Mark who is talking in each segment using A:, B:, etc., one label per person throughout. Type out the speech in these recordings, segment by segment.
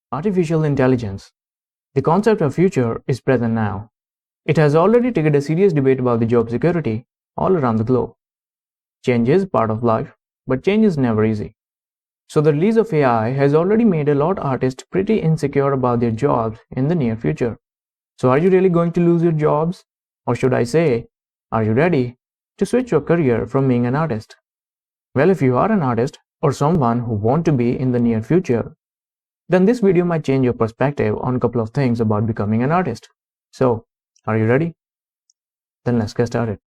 A: Artificial intelligence. The concept of future is present now. It has already triggered a serious debate about the job security all around the globe. Change is part of life, but change is never easy. So the release of AI has already made a lot of artists pretty insecure about their jobs in the near future. So are you really going to lose your jobs? Or should I say, are you ready to switch your career from being an artist? Well, if you are an artist or someone who want to be in the near future, then this video might change your perspective on a couple of things about becoming an artist. So, are you ready? Then let's get started.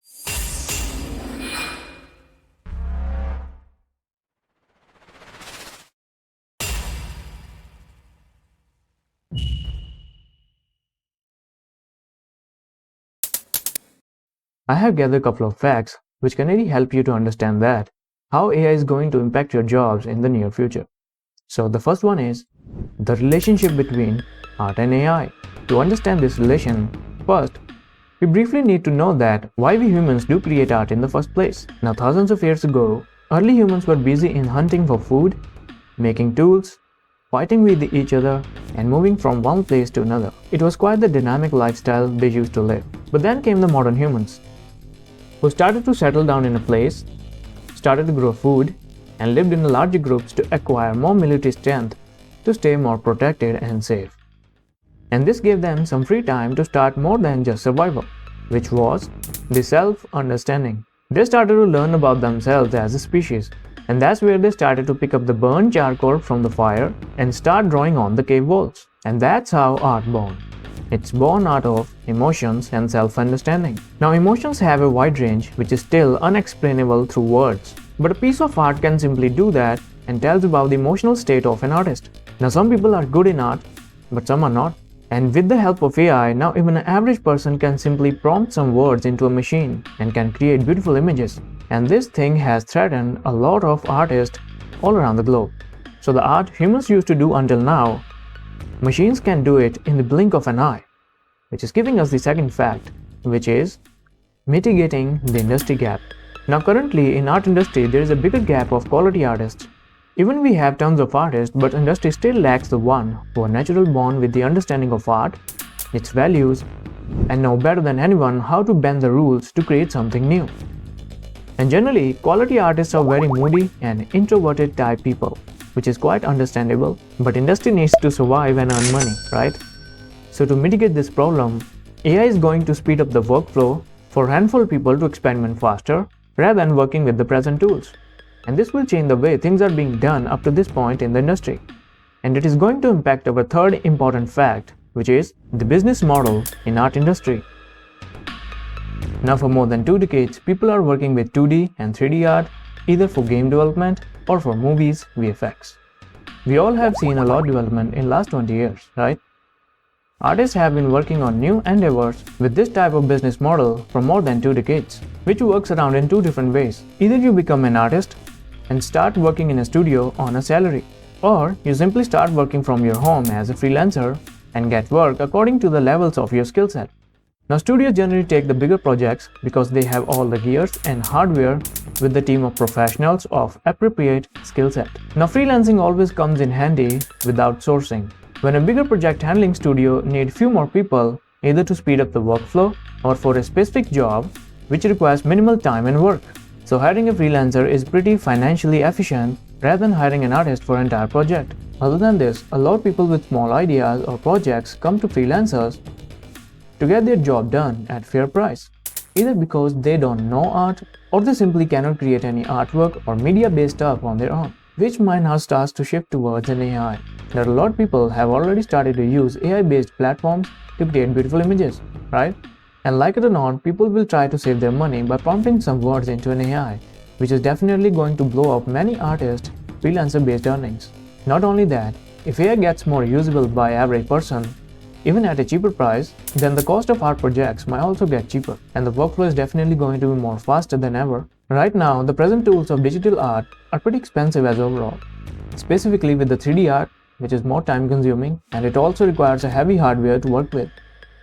A: I have gathered a couple of facts which can really help you to understand that how AI is going to impact your jobs in the near future. So the first one is the relationship between art and AI. To understand this relation, first, we briefly need to know that why we humans do create art in the first place. Now, thousands of years ago, early humans were busy in hunting for food, making tools, fighting with each other, and moving from one place to another. It was quite the dynamic lifestyle they used to live. But then came the modern humans, who started to settle down in a place, started to grow food, and lived in larger groups to acquire more military strength to stay more protected and safe. And this gave them some free time to start more than just survival, which was the self-understanding. They started to learn about themselves as a species, and that's where they started to pick up the burnt charcoal from the fire and start drawing on the cave walls. And that's how art born. It's born out of emotions and self-understanding. Now, emotions have a wide range which is still unexplainable through words. But a piece of art can simply do that and tells about the emotional state of an artist. Now, some people are good in art, but some are not. And with the help of AI, now even an average person can simply prompt some words into a machine and can create beautiful images. And this thing has threatened a lot of artists all around the globe. So the art humans used to do until now, machines can do it in the blink of an eye, which is giving us the second fact, which is mitigating the industry gap. Now currently in art industry, there is a bigger gap of quality artists. Even we have tons of artists, but industry still lacks the one who are naturally born with the understanding of art, its values, and know better than anyone how to bend the rules to create something new. And generally, quality artists are very moody and introverted type people, which is quite understandable, but industry needs to survive and earn money, right? So to mitigate this problem, AI is going to speed up the workflow for a handful of people to experiment faster rather than working with the present tools. And this will change the way things are being done up to this point in the industry. And it is going to impact our third important fact, which is the business model in art industry. Now for more than 2 decades, people are working with 2D and 3D art, either for game development or for movies, VFX. We all have seen a lot of development in last 20 years, right? Artists have been working on new endeavors with this type of business model for more than 2 decades, which works around in 2 different ways. Either you become an artist and start working in a studio on a salary, or you simply start working from your home as a freelancer and get work according to the levels of your skill set. Now, studios generally take the bigger projects because they have all the gears and hardware with the team of professionals of appropriate skill set. Now, freelancing always comes in handy with outsourcing. When a bigger project handling studio need few more people, either to speed up the workflow or for a specific job which requires minimal time and work. So hiring a freelancer is pretty financially efficient rather than hiring an artist for an entire project. Other than this, a lot of people with small ideas or projects come to freelancers to get their job done at fair price, either because they don't know art or they simply cannot create any artwork or media-based stuff on their own, which might now start to shift towards an AI. There are a lot of people have already started to use AI-based platforms to create beautiful images, right? And like it or not, people will try to save their money by prompting some words into an AI, which is definitely going to blow up many artists' freelancer-based earnings. Not only that, if AI gets more usable by average person, even at a cheaper price, then the cost of art projects might also get cheaper, and the workflow is definitely going to be more faster than ever. Right now, the present tools of digital art are pretty expensive as overall, specifically with the 3D art, which is more time consuming, and it also requires a heavy hardware to work with,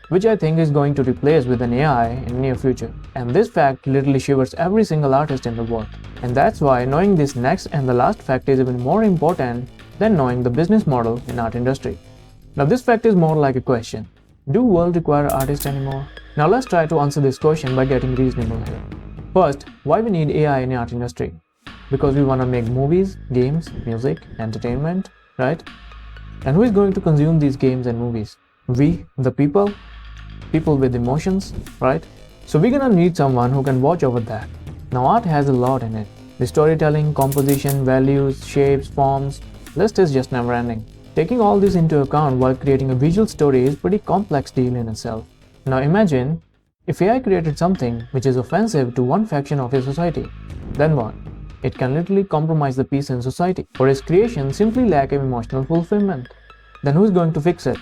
A: which I think is going to replace with an AI in the near future. And this fact literally shivers every single artist in the world. And that's why knowing this next and the last fact is even more important than knowing the business model in art industry. Now this fact is more like a question. Do world require artists anymore? Now let's try to answer this question by getting reasonable here. First, why we need AI in the art industry? Because we want to make movies, games, music, entertainment, right? And who is going to consume these games and movies? We, the people with emotions, right? So we're gonna need someone who can watch over that. Now art has a lot in it. The storytelling, composition, values, shapes, forms, list is just never ending. Taking all this into account while creating a visual story is a pretty complex deal in itself. Now imagine if AI created something which is offensive to one faction of your society, then what? It can literally compromise the peace in society, or its creation simply lack of emotional fulfillment. Then who is going to fix it?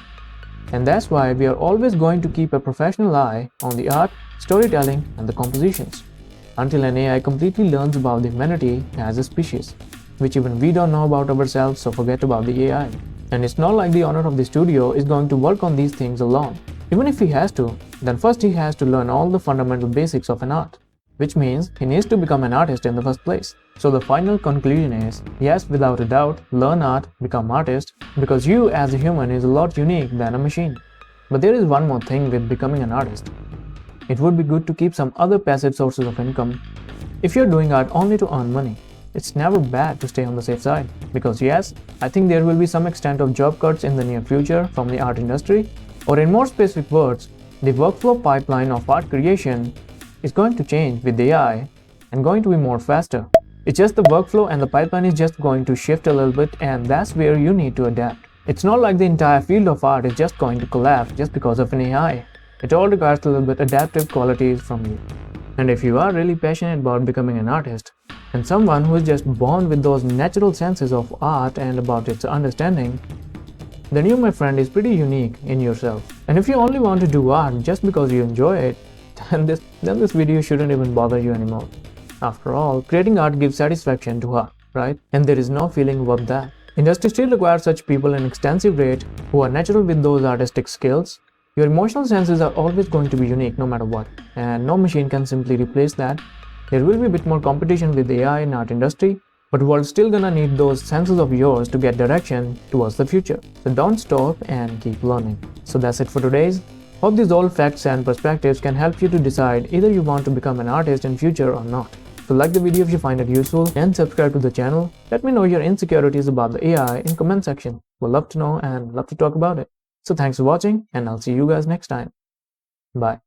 A: And that's why we are always going to keep a professional eye on the art, storytelling, and the compositions, until an AI completely learns about the humanity as a species, which even we don't know about ourselves, so forget about the AI. And it's not like the owner of the studio is going to work on these things alone. Even if he has to, then first he has to learn all the fundamental basics of an art, which means he needs to become an artist in the first place. So the final conclusion is, yes, without a doubt, learn art, become artist, because you as a human is a lot unique than a machine. But there is one more thing with becoming an artist. It would be good to keep some other passive sources of income. If you're doing art only to earn money, it's never bad to stay on the safe side. Because yes, I think there will be some extent of job cuts in the near future from the art industry, or in more specific words, the workflow pipeline of art creation is going to change with AI and going to be more faster. It's just the workflow and the pipeline is just going to shift a little bit, and that's where you need to adapt. It's not like the entire field of art is just going to collapse just because of an AI. It all requires a little bit adaptive qualities from you. And if you are really passionate about becoming an artist, and someone who is just born with those natural senses of art and about its understanding, then you, my friend, is pretty unique in yourself. And if you only want to do art just because you enjoy it, then this video shouldn't even bother you anymore. After all, creating art gives satisfaction to art, right? And there is no feeling above that. Industry still requires such people in extensive rate who are natural with those artistic skills. Your emotional senses are always going to be unique no matter what, and no machine can simply replace that. There will be a bit more competition with AI in art industry, but we're still gonna need those senses of yours to get direction towards the future. So don't stop and keep learning. So that's it for today's. Hope these all facts and perspectives can help you to decide either you want to become an artist in future or not. So like the video if you find it useful and subscribe to the channel. Let me know your insecurities about the AI in comment section. We'll love to know and love to talk about it. So thanks for watching, and I'll see you guys next time. Bye.